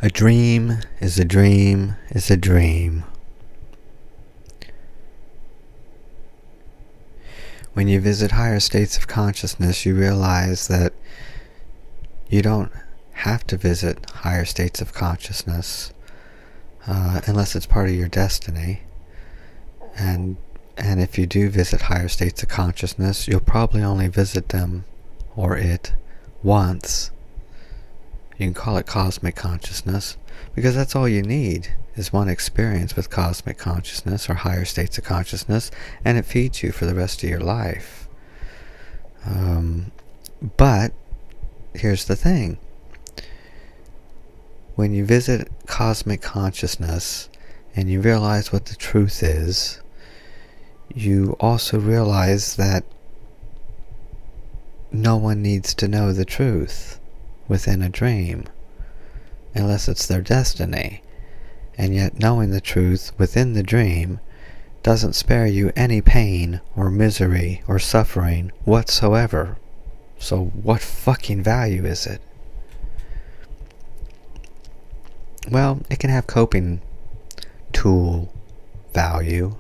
A dream is a dream is a dream. When you visit higher states of consciousness, you realize that you don't have to visit higher states of consciousness unless it's part of your destiny. And if you do visit higher states of consciousness, you'll probably only visit them, or it, once. You can call it cosmic consciousness, because that's all you need is one experience with cosmic consciousness or higher states of consciousness, and it feeds you for the rest of your life. But here's the thing. When you visit cosmic consciousness and you realize what the truth is, you also realize that no one needs to know the truth within a dream, unless it's their destiny. And yet knowing the truth within the dream doesn't spare you any pain or misery or suffering whatsoever. So what fucking value is it? Well, it can have coping tool value.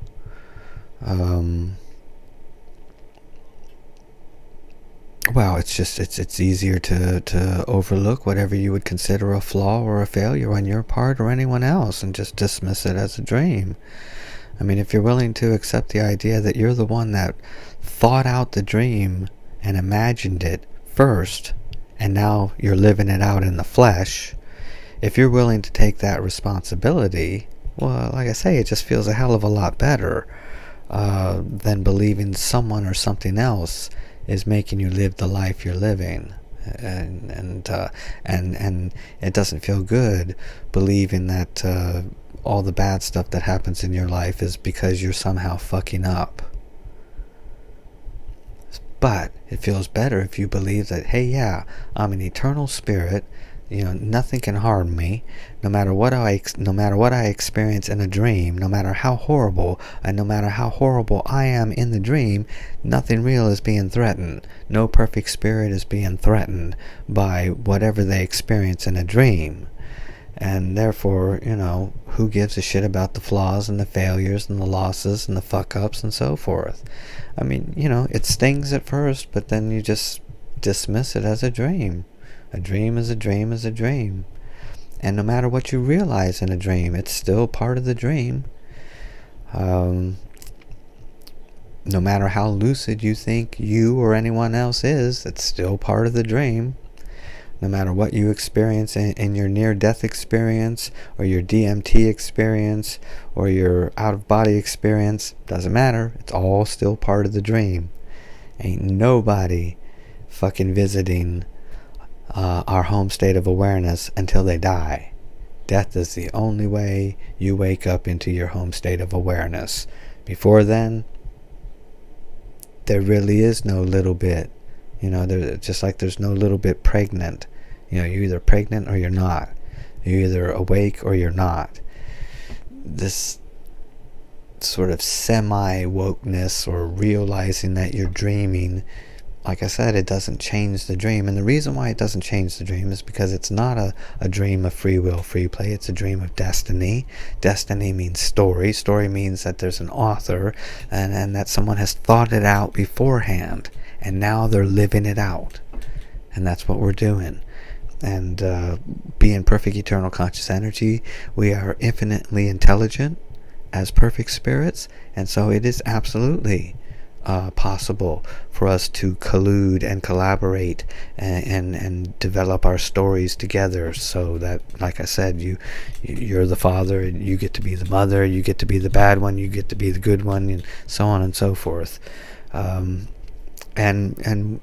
Well, it's easier to overlook whatever you would consider a flaw or a failure on your part or anyone else and just dismiss it as a dream. I mean, if you're willing to accept the idea that you're the one that thought out the dream and imagined it first, and now you're living it out in the flesh, if you're willing to take that responsibility, well, like I say, it just feels a hell of a lot better than believing someone or something else is making you live the life you're living. And it doesn't feel good believing that all the bad stuff that happens in your life is because you're somehow fucking up. But it feels better if you believe that, hey, yeah, I'm an eternal spirit. You know, nothing can harm me, no matter what I experience in a dream, no matter how horrible, and no matter how horrible I am in the dream, nothing real is being threatened. No perfect spirit is being threatened by whatever they experience in a dream. And therefore, you know, who gives a shit about the flaws and the failures and the losses and the fuck-ups and so forth? I mean, you know, it stings at first, but then you just dismiss it as a dream. A dream is a dream is a dream. And no matter what you realize in a dream, it's still part of the dream. No matter how lucid you think you or anyone else is, it's still part of the dream. No matter what you experience in your near-death experience, or your DMT experience, or your out-of-body experience, doesn't matter. It's all still part of the dream. Ain't nobody fucking visiting our home state of awareness until they die. Death is the only way you wake up into your home state of awareness. Before then, there really is no little bit. You know, just like there's no little bit pregnant. You know, you're either pregnant or you're not. You're either awake or you're not. This sort of semi-wokeness or realizing that you're dreaming, like I said, it doesn't change the dream. And the reason why it doesn't change the dream is because it's not a dream of free will, free play. It's a dream of destiny. Destiny means story. Story means that there's an author and that someone has thought it out beforehand. And now they're living it out. And that's what we're doing. And being perfect eternal conscious energy, we are infinitely intelligent as perfect spirits. And so it is absolutely possible for us to collude and collaborate and develop our stories together, so that, like I said, you're the father and you get to be the mother, you get to be the bad one, you get to be the good one, and so on and so forth. And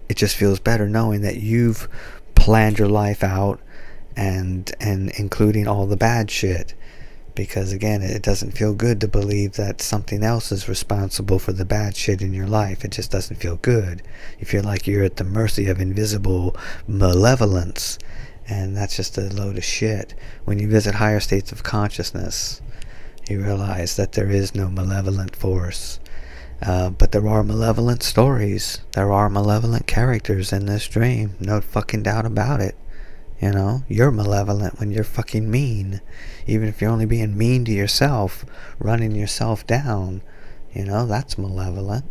it just feels better knowing that you've planned your life out and including all the bad shit. Because again, it doesn't feel good to believe that something else is responsible for the bad shit in your life. It just doesn't feel good. You feel like you're at the mercy of invisible malevolence. And that's just a load of shit. When you visit higher states of consciousness, you realize that there is no malevolent force. But there are malevolent stories. There are malevolent characters in this dream. No fucking doubt about it. You know, you're malevolent when you're fucking mean. Even if you're only being mean to yourself, running yourself down, you know, that's malevolent.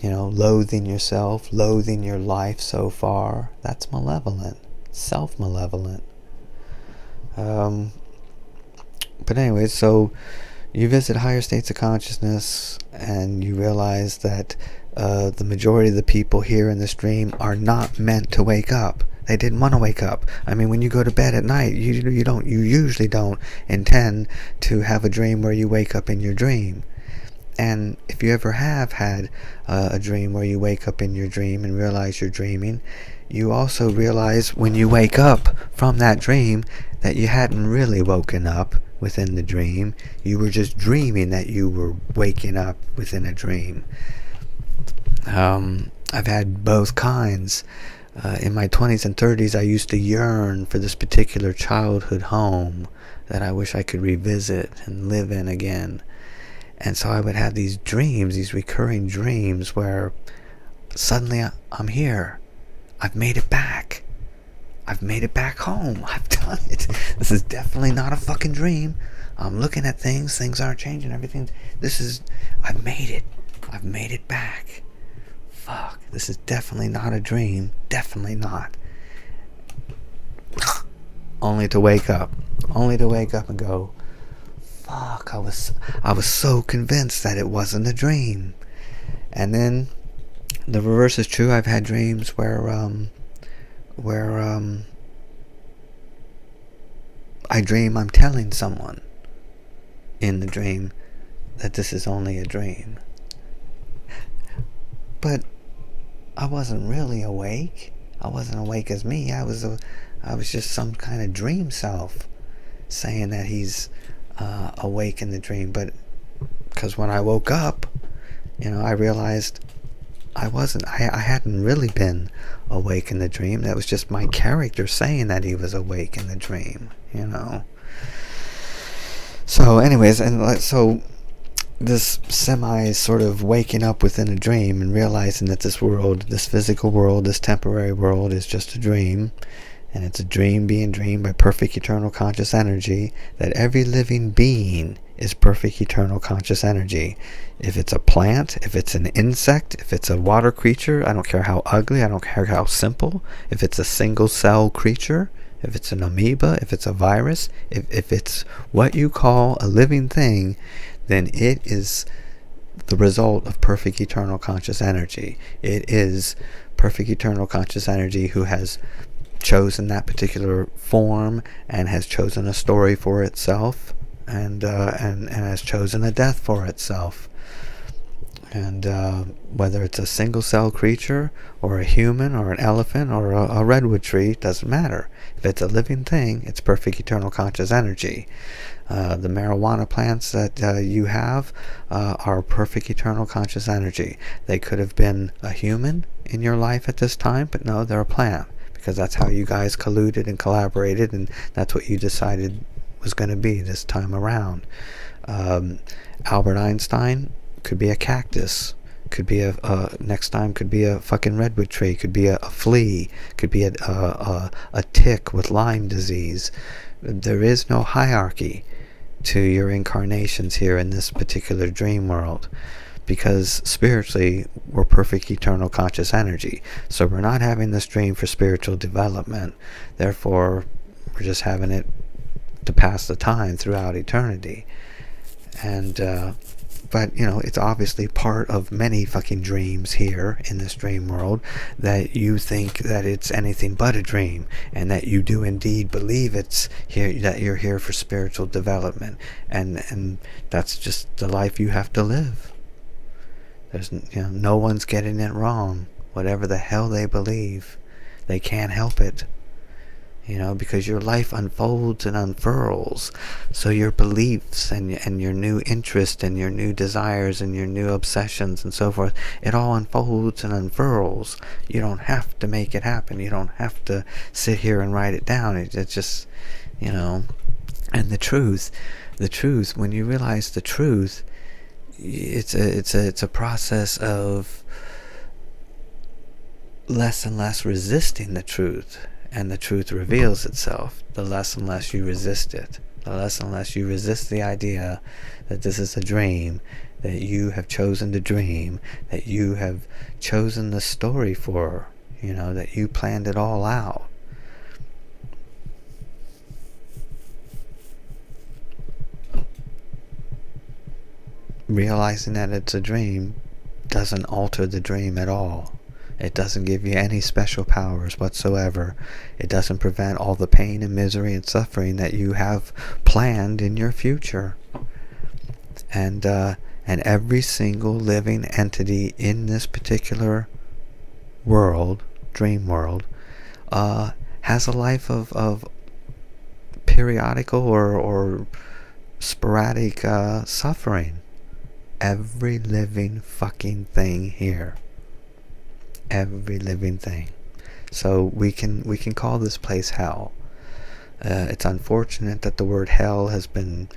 You know, loathing yourself, loathing your life so far, that's malevolent. Self-malevolent. But anyways, so you visit higher states of consciousness and you realize that the majority of the people here in this dream are not meant to wake up. They didn't want to wake up. I mean, when you go to bed at night, you usually don't intend to have a dream where you wake up in your dream. And if you ever have had a dream where you wake up in your dream and realize you're dreaming, you also realize when you wake up from that dream that you hadn't really woken up within the dream. You were just dreaming that you were waking up within a dream. I've had both kinds. In my 20s and 30s, I used to yearn for this particular childhood home that I wish I could revisit and live in again. And so I would have these dreams, these recurring dreams where suddenly I'm here. I've made it back. I've made it back home. I've done it. This is definitely not a fucking dream. I'm looking at things. Things aren't changing. Everything. I've made it. I've made it back. Fuck. This is definitely not a dream. Definitely not. Only to wake up. Only to wake up and go, fuck, I was so convinced that it wasn't a dream. And then the reverse is true. I've had dreams where I dream I'm telling someone in the dream that this is only a dream. But I wasn't really awake. I wasn't awake as me. I was just some kind of dream self saying that he's awake in the dream. But because when I woke up, you know, I realized I hadn't really been awake in the dream. That was just my character saying that he was awake in the dream, you know. So anyways, and so this semi sort of waking up within a dream and realizing that this world, this physical world, this temporary world is just a dream, and it's a dream being dreamed by perfect eternal conscious energy, that every living being is perfect eternal conscious energy. If it's a plant, if it's an insect, if it's a water creature, I don't care how ugly, I don't care how simple, if it's a single cell creature, if it's an amoeba, if it's a virus, if it's what you call a living thing, then it is the result of perfect eternal conscious energy. It is perfect eternal conscious energy who has chosen that particular form and has chosen a story for itself, and has chosen a death for itself. And whether it's a single cell creature or a human or an elephant or a redwood tree, doesn't matter. If it's a living thing, it's perfect eternal conscious energy. The marijuana plants that you have are perfect eternal conscious energy. They could have been a human in your life at this time, but no, they're a plant, because that's how you guys colluded and collaborated, and that's what you decided was going to be this time around. Albert Einstein could be a cactus, could be next time could be a fucking redwood tree, could be a flea, could be a tick with Lyme disease. There is no hierarchy to your incarnations here in this particular dream world, because spiritually we're perfect eternal conscious energy. So we're not having this dream for spiritual development, therefore we're just having it to pass the time throughout eternity. And but you know, it's obviously part of many fucking dreams here in this dream world that you think that it's anything but a dream, and that you do indeed believe it's here, that you're here for spiritual development, and that's just the life you have to live. There's, you know, no one's getting it wrong. Whatever the hell they believe, they can't help it. You know, because your life unfolds and unfurls. So your beliefs and your new interests and your new desires and your new obsessions and so forth, it all unfolds and unfurls. You don't have to make it happen. You don't have to sit here and write it down. It's just, you know, and the truth, when you realize the truth, it's a process of less and less resisting the truth. and the truth reveals itself, the less and less you resist it. The less and less you resist the idea that this is a dream, that you have chosen to dream, that you have chosen the story for, that you planned it all out. Realizing that it's a dream doesn't alter the dream at all. It doesn't give you any special powers whatsoever. It doesn't prevent all the pain and misery and suffering that you have planned in your future. And every single living entity in this particular world, dream world, has a life of periodical or sporadic suffering. Every living fucking thing here. Every living thing. So we can call this place hell. It's unfortunate that the word hell has been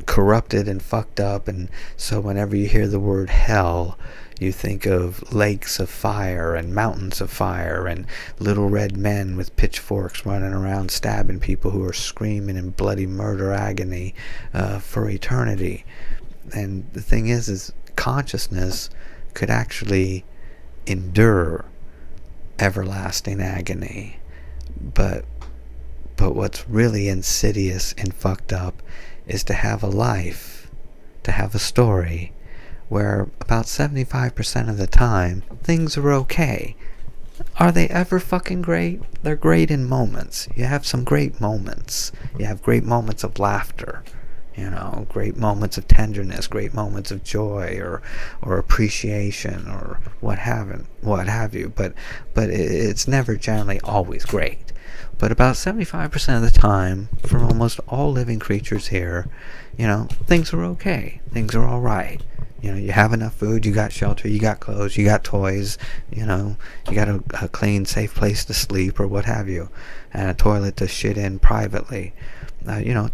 corrupted and fucked up, and so whenever you hear the word hell, you think of lakes of fire and mountains of fire and little red men with pitchforks running around stabbing people who are screaming in bloody murder agony for eternity. And the thing is consciousness could actually endure everlasting agony, but what's really insidious and fucked up is to have a life, to have a story where about 75% of the time things are okay. Are they ever fucking great? They're great in moments. You have some great moments. You have great moments of laughter, great moments of tenderness, great moments of joy or appreciation or what have you. But it's never generally always great. But about 75% of the time, for almost all living creatures here, things are okay. Things are all right. You have enough food, you got shelter, you got clothes, you got toys, you got a clean, safe place to sleep or what have you, and a toilet to shit in privately.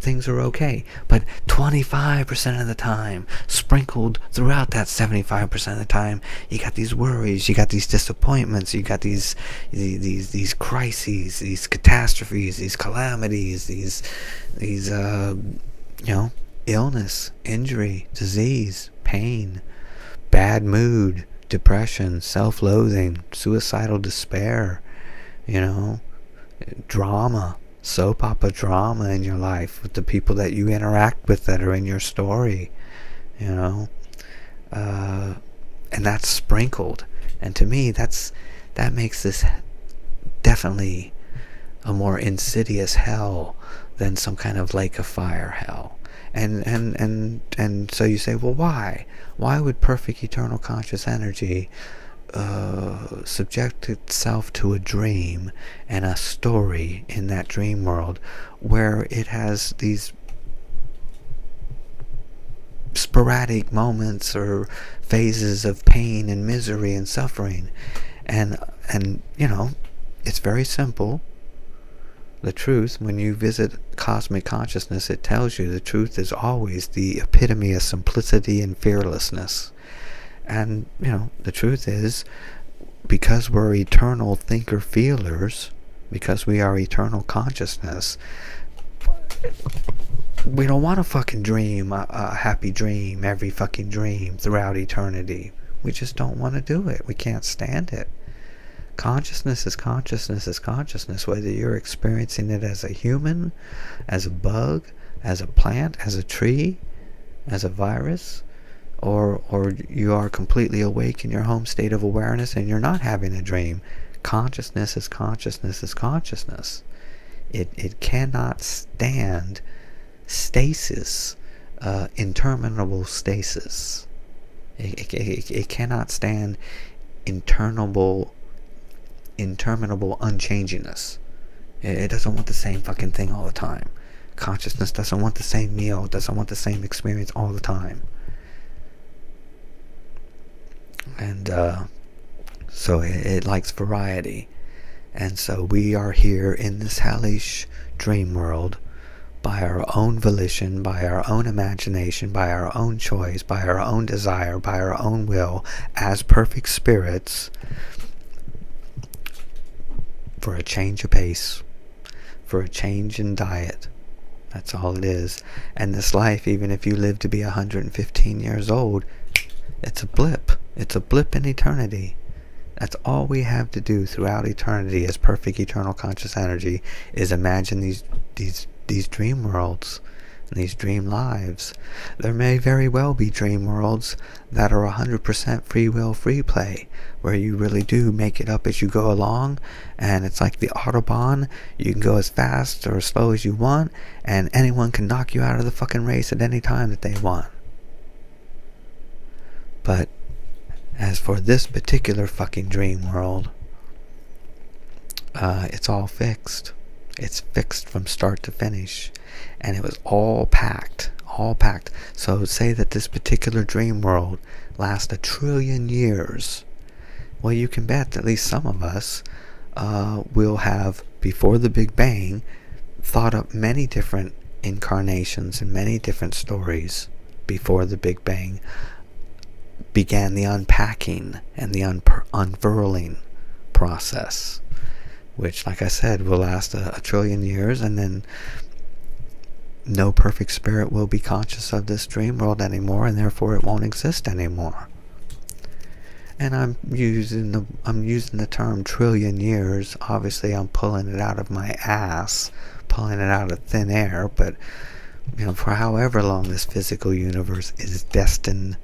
Things are okay. But 25% of the time, sprinkled throughout that 75% of the time, you got these worries, you got these disappointments, you got these crises, these catastrophes, these calamities, these illness, injury, disease, pain, bad mood, depression, self-loathing, suicidal despair, drama, soap opera drama in your life with the people that you interact with that are in your story, and that's sprinkled. And to me, that makes this definitely a more insidious hell than some kind of lake of fire hell. And so you say, well, why? Why would perfect eternal conscious energy subject itself to a dream and a story in that dream world where it has these sporadic moments or phases of pain and misery and suffering? And it's very simple. The truth, when you visit cosmic consciousness, it tells you the truth is always the epitome of simplicity and fearlessness. And, the truth is, because we're eternal thinker-feelers, because we are eternal consciousness, we don't want to fucking dream a happy dream, every fucking dream throughout eternity. We just don't want to do it. We can't stand it. Consciousness is consciousness is consciousness, whether you're experiencing it as a human, as a bug, as a plant, as a tree, as a virus, or you are completely awake in your home state of awareness and you're not having a dream. Consciousness is consciousness is consciousness. It cannot stand stasis, interminable stasis. It cannot stand interminable unchanginess. It doesn't want the same fucking thing all the time. Consciousness doesn't want the same meal, it doesn't want the same experience all the time. And so it likes variety. And so we are here in this hellish dream world by our own volition, by our own imagination, by our own choice, by our own desire, by our own will, as perfect spirits, for a change of pace, for a change in diet. That's all it is. And this life, even if you live to be 115 years old, it's a blip. It's a blip in eternity. That's all we have to do throughout eternity as perfect eternal conscious energy, is imagine these dream worlds, these dream lives. There may very well be dream worlds that are 100% free will, free play, where you really do make it up as you go along, and it's like the Autobahn. You can go as fast or as slow as you want, and anyone can knock you out of the fucking race at any time that they want. But as for this particular fucking dream world, it's all fixed. It's fixed from start to finish. And it was all packed. All packed. So say that this particular dream world lasts 1 trillion years. Well, you can bet that at least some of us will have, before the Big Bang, thought up many different incarnations and many different stories before the Big Bang began the unpacking and the unfurling process, which, like I said, will last 1 trillion years, and then no perfect spirit will be conscious of this dream world anymore, and therefore it won't exist anymore. And I'm using the term trillion years. Obviously, I'm pulling it out of my ass, pulling it out of thin air. But for however long this physical universe is destined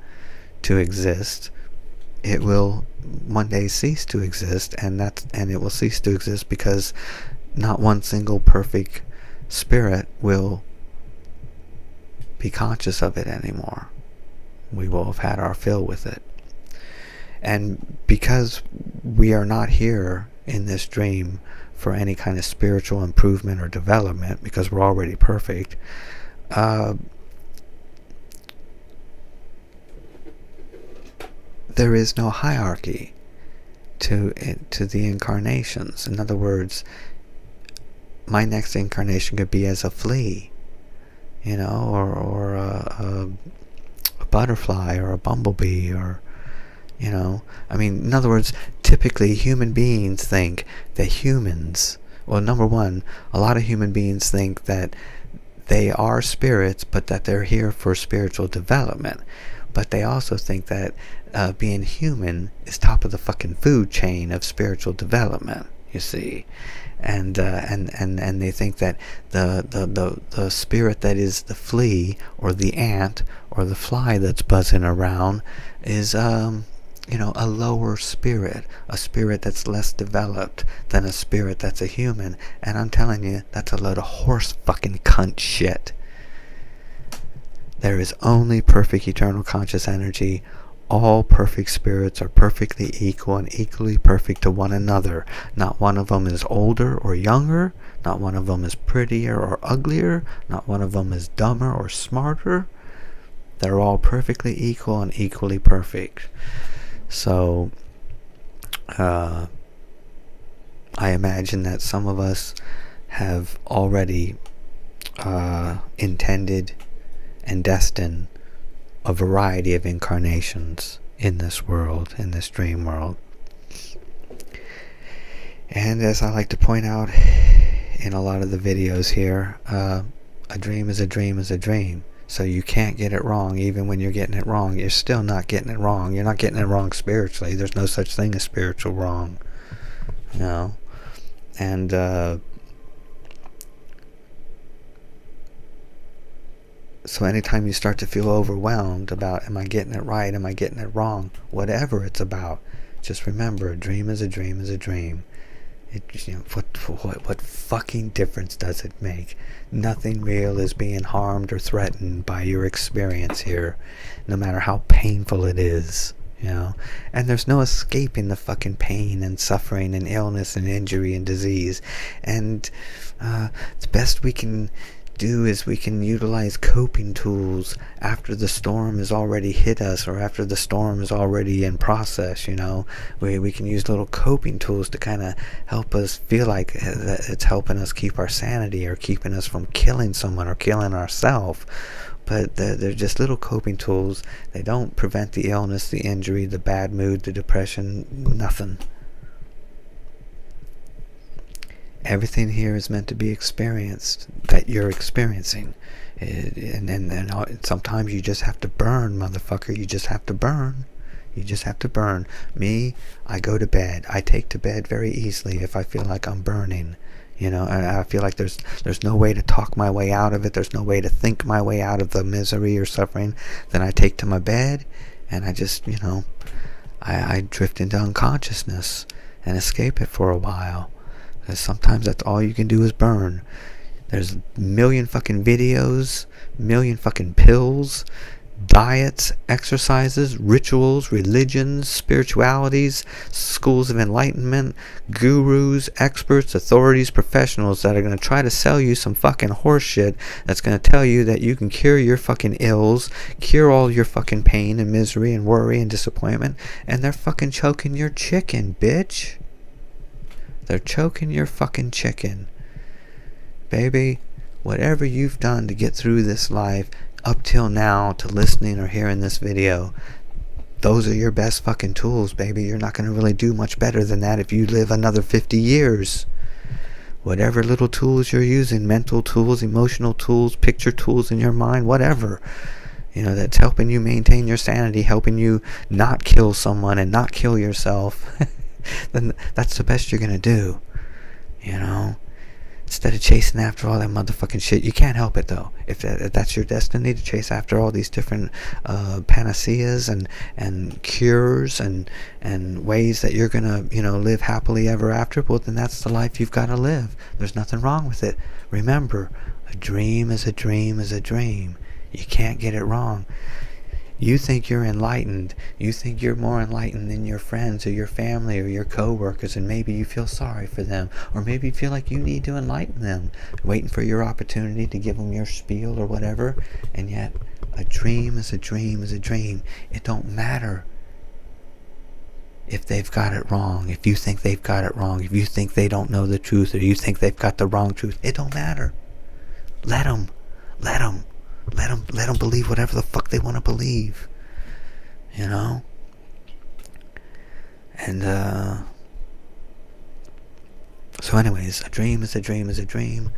to exist, it will one day cease to exist, and it will cease to exist because not one single perfect spirit will be conscious of it anymore. We will have had our fill with it. And because we are not here in this dream for any kind of spiritual improvement or development, because we're already perfect, there is no hierarchy to the incarnations. In other words, my next incarnation could be as a flea, or a butterfly, or a bumblebee, or in other words, typically human beings think that number one, a lot of human beings think that they are spirits, but that they're here for spiritual development. But they also think that being human is top of the fucking food chain of spiritual development, you see. And they think that the spirit that is the flea or the ant or the fly that's buzzing around is a lower spirit, a spirit that's less developed than a spirit that's a human. And I'm telling you, that's a load of horse fucking cunt shit. There is only perfect eternal conscious energy. All perfect spirits are perfectly equal and equally perfect to one another. Not one of them is older or younger. Not one of them is prettier or uglier. Not one of them is dumber or smarter. They're all perfectly equal and equally perfect. So, I imagine that some of us have already intended and destined a variety of incarnations in this world, in this dream world. And as I like to point out in a lot of the videos here, a dream is a dream is a dream. So you can't get it wrong. Even when you're getting it wrong, you're still not getting it wrong. You're not getting it wrong spiritually. There's no such thing as spiritual wrong. And so anytime you start to feel overwhelmed about, am I getting it right? Am I getting it wrong? Whatever it's about, just remember, a dream is a dream is a dream. What fucking difference does it make? Nothing real is being harmed or threatened by your experience here, no matter how painful it is, And there's no escaping the fucking pain and suffering and illness and injury and disease. And the best we can do is we can utilize coping tools after the storm has already hit us, or after the storm is already in process. We can use little coping tools to kind of help us feel like it's helping us keep our sanity, or keeping us from killing someone or killing ourselves. But they're just little coping tools. They don't prevent the illness, the injury, the bad mood, the depression, nothing. Everything here is meant to be experienced, that you're experiencing. And sometimes you just have to burn, motherfucker. You just have to burn. You just have to burn. Me, I go to bed. I take to bed very easily if I feel like I'm burning. And I feel like there's no way to talk my way out of it. There's no way to think my way out of the misery or suffering. Then I take to my bed, and I just, I drift into unconsciousness and escape it for a while. Because sometimes that's all you can do is burn. There's a million fucking videos, million fucking pills, diets, exercises, rituals, religions, spiritualities, schools of enlightenment, gurus, experts, authorities, professionals that are going to try to sell you some fucking horse shit that's going to tell you that you can cure your fucking ills, cure all your fucking pain and misery and worry and disappointment, and they're fucking choking your chicken, bitch. They're choking your fucking chicken. Baby, whatever you've done to get through this life up till now, to listening or hearing this video, those are your best fucking tools, baby. You're not going to really do much better than that if you live another 50 years. Whatever little tools you're using, mental tools, emotional tools, picture tools in your mind, whatever, that's helping you maintain your sanity, helping you not kill someone and not kill yourself, then that's the best you're going to do, Instead of chasing after all that motherfucking shit. You can't help it, though. If that's your destiny, to chase after all these different panaceas and cures and ways that you're going to, live happily ever after, well, then that's the life you've got to live. There's nothing wrong with it. Remember, a dream is a dream is a dream. You can't get it wrong. You think you're enlightened. You think you're more enlightened than your friends or your family or your co-workers, and maybe you feel sorry for them, or maybe you feel like you need to enlighten them, waiting for your opportunity to give them your spiel or whatever. And yet, a dream is a dream is a dream. It don't matter if they've got it wrong, if you think they've got it wrong, if you think they don't know the truth, or you think they've got the wrong truth. It don't matter. Let them. Let them believe whatever the fuck they want to believe, And so anyways, a dream is a dream is a dream.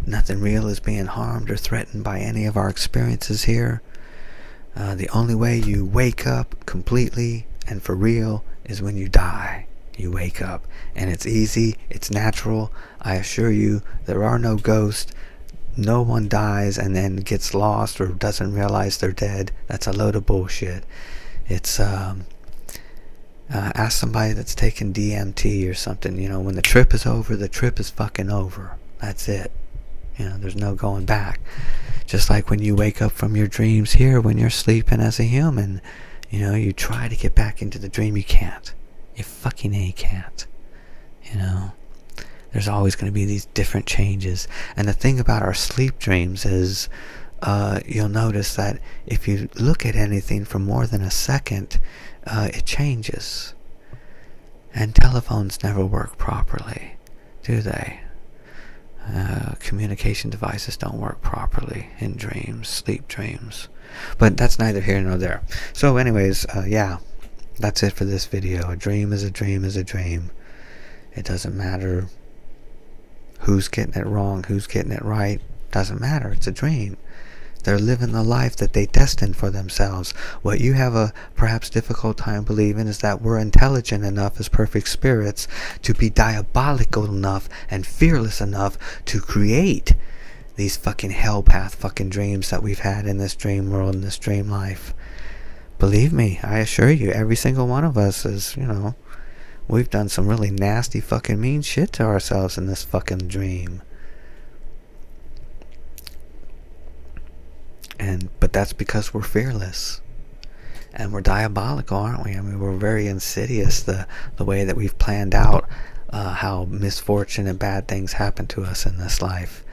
Nothing real is being harmed or threatened by any of our experiences here. The only way you wake up completely and for real is when you die. You wake up, and it's easy, it's natural. I assure you, there are no ghosts. No one dies and then gets lost or doesn't realize they're dead. That's a load of bullshit. It's ask somebody that's taken DMT or something. When the trip is over, the trip is fucking over. That's it. There's no going back. Just like when you wake up from your dreams here, when you're sleeping as a human, you try to get back into the dream. You can't. You fucking can't. There's always going to be these different changes. And the thing about our sleep dreams is you'll notice that if you look at anything for more than a second, it changes. And telephones never work properly, do they? Communication devices don't work properly in dreams, sleep dreams. But that's neither here nor there. So anyways, that's it for this video. A dream is a dream is a dream. It doesn't matter who's getting it wrong, who's getting it right. Doesn't matter. It's a dream. They're living the life that they destined for themselves. What you have a perhaps difficult time believing is that we're intelligent enough as perfect spirits to be diabolical enough and fearless enough to create these fucking hell path fucking dreams that we've had in this dream world, in this dream life. Believe me, I assure you, every single one of us is, we've done some really nasty fucking mean shit to ourselves in this fucking dream. But that's because we're fearless. And we're diabolical, aren't we? I mean, we're very insidious, the way that we've planned out how misfortune and bad things happen to us in this life.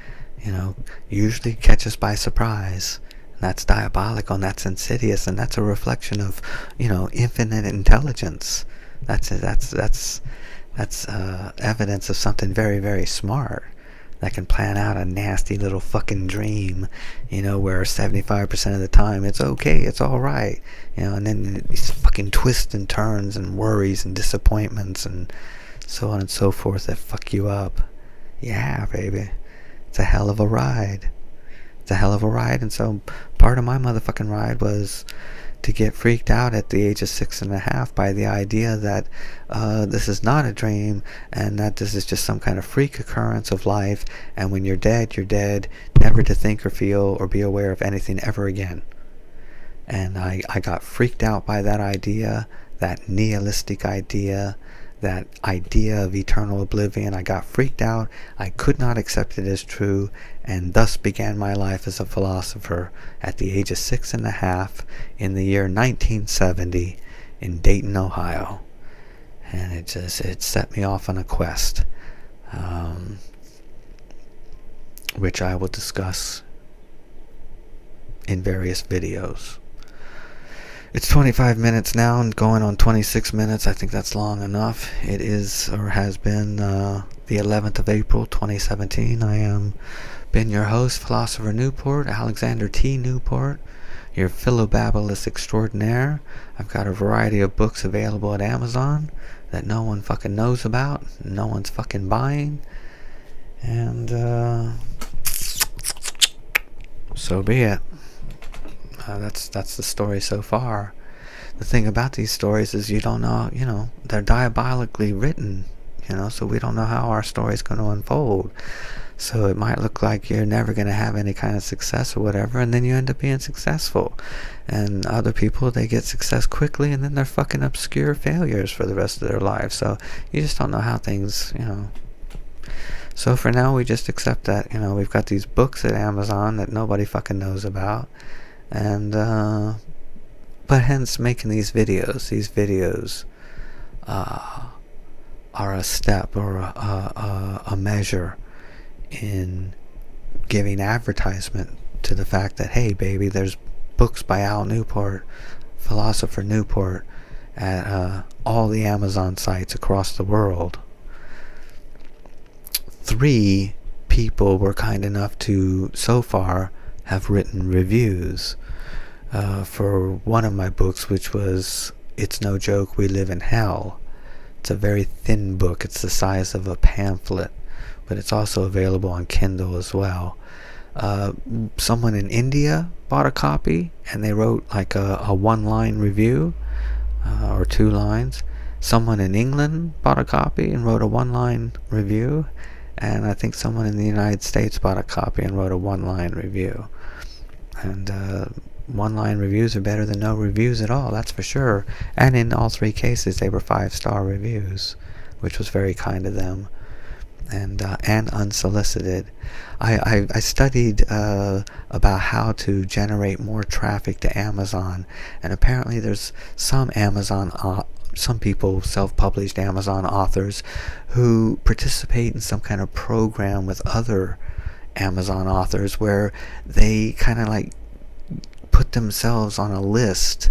Usually catch us by surprise. And that's diabolical, and that's insidious, and that's a reflection of, infinite intelligence. That's evidence of something very, very smart that can plan out a nasty little fucking dream, where 75% of the time it's okay, it's all right, and then these fucking twists and turns and worries and disappointments and so on and so forth that fuck you up. Yeah, baby. It's a hell of a ride. It's a hell of a ride. And so part of my motherfucking ride was to get freaked out at the age of 6.5 by the idea that this is not a dream, and that this is just some kind of freak occurrence of life, and when you're dead, never to think or feel or be aware of anything ever again. And I got freaked out by that idea, that nihilistic idea, that idea of eternal oblivion. I got freaked out. I could not accept it as true, and thus began my life as a philosopher at the age of 6.5 in the year 1970 in Dayton, Ohio. And it set me off on a quest, which I will discuss in various videos. It's 25 minutes now and going on 26 minutes. I think that's long enough. It is, or has been, the 11th of April, 2017. I am been your host, Philosopher Newport, Alexander T. Newport, your Philobabblist Extraordinaire. I've got a variety of books available at Amazon that no one fucking knows about, no one's fucking buying. And, so be it. That's the story so far. The thing about these stories is you don't know, they're diabolically written, so we don't know how our story's going to unfold. So it might look like you're never going to have any kind of success or whatever, and then you end up being successful. And other people, they get success quickly, and then they're fucking obscure failures for the rest of their lives. So you just don't know how things, So for now, we just accept that, we've got these books at Amazon that nobody fucking knows about. And, but hence making these videos, are a step or a measure in giving advertisement to the fact that, hey baby, there's books by Al Newport, Philosopher Newport, at all the Amazon sites across the world. 3 people were kind enough to, so far, have written reviews for one of my books, which was It's No Joke, We Live in Hell. It's a very thin book. It's the size of a pamphlet, but it's also available on Kindle as well. Someone in India bought a copy, and they wrote like a one-line review, or 2 lines. Someone in England bought a copy and wrote a one-line review, and I think someone in the United States bought a copy and wrote a one-line review. And one-line reviews are better than no reviews at all, that's for sure. And in all 3 cases, they were 5-star reviews, which was very kind of them, and unsolicited. I studied about how to generate more traffic to Amazon, and apparently there's some people, self-published Amazon authors, who participate in some kind of program with other Amazon authors where they kind of like put themselves on a list,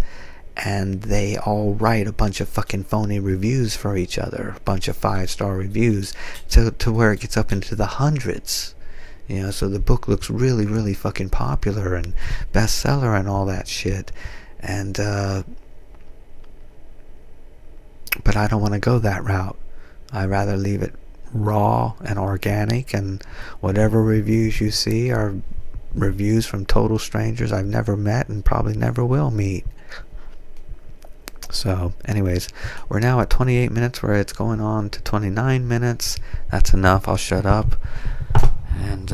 and they all write a bunch of fucking phony reviews for each other, a bunch of 5-star reviews, to where it gets up into the hundreds. So the book looks really, really fucking popular and bestseller and all that shit. And but I don't want to go that route. I'd rather leave it raw and organic, and whatever reviews you see are reviews from total strangers I've never met and probably never will meet. So anyways, we're now at 28 minutes, where it's going on to 29 minutes. That's enough. I'll shut up. And